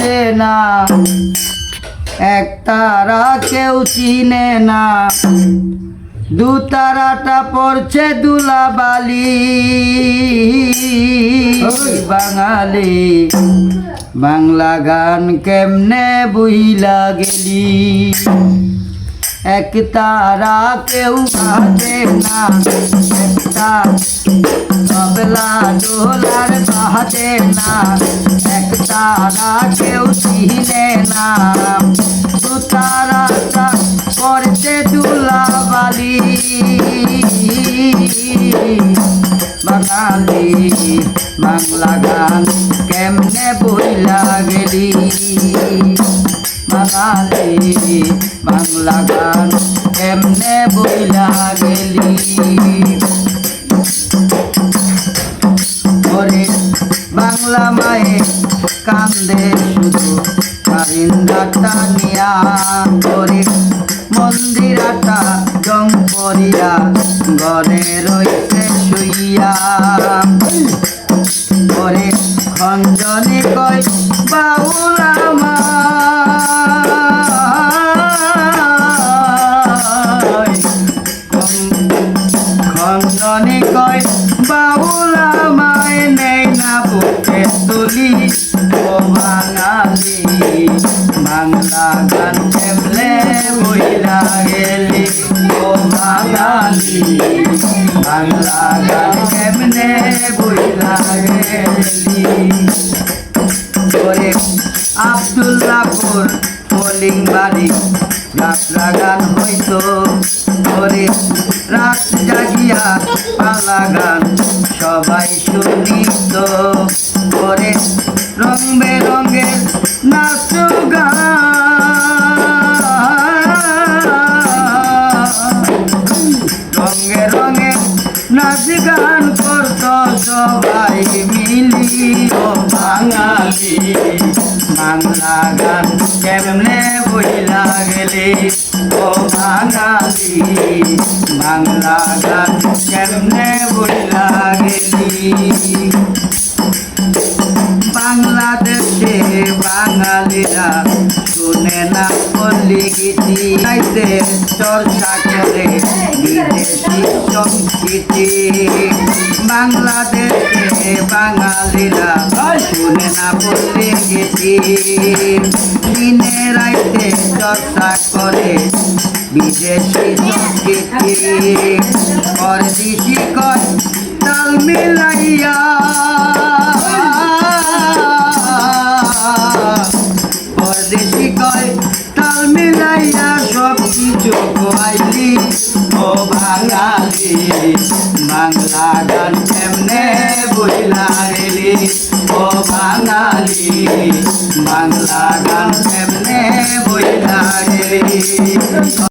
বাজে না, এক তারা কেউ চিনে না, দু তারাটা পড়ছে দুলাবালি। বাঙালি বাংলা গান কেমনে বুইলা গেলি, এক তারা কেউ বাজে না, একটা তবলা ডোলার বাজে না, এক তারা কেউ চিনে না, দু তারাটা পড়ছে দুলাবালি। বাঙালি বাংলা গান কেমনে বইলা গেলি, বাঙালি বাংলা গান কেমনে বইলা গেলি। ওরে বাংলা মায়ে কান্দে শুধু কারিন্দাটা নিয়া, ওরে মন্দিরাটা জং পরিয়া ঘরে রইছে শুইয়া, ওরে খঞ্জনে কয় বাউল আমায়, খঞ্জনে কয় বাউল আমায়, নেই না বুকে তুলি। ও বাঙালি বাংলা গান কেমনে বইলা গেলি, ও বাঙালি বাংলা গান কেমনে বইলা গেলি। ওরে আব্দুল্লাহপুর কলিং বাড়ি যাত্রা গান হইতো, ওরে রাত জাগিয়া পালা গান সবাই শুনিত, ওরে রং বেরঙের নাচ গান, রঙে রঙে নাচ গান করত সবাই মিলি। ও বাঙালি বাংলা গান কেমনে বইলা গেলি, ও বাঙালি বাংলা গান কেমনে বইলা গেলি। বাংলাদেশে বাঙালিরা শুনে না পল্লী গীতি, গাইতে চর্চা করে বিদেশি সংস্কৃতি। বাংলাদেশে বাঙালিরা শুনে না পল্লী গীতি, দিনে রাইতে চর্চা করে বিদেশি সংস্কৃতি। পরদেশি কয় তাল মিলাইয়া, পরদেশি কয় তাল মিলাইয়া সব কিছু খোয়াইলি। ও বাঙালি বাংলা গান কেমনে বইলা গেলি, ও বাঙালি বাংলা গান কেমনে বইলা গেলি।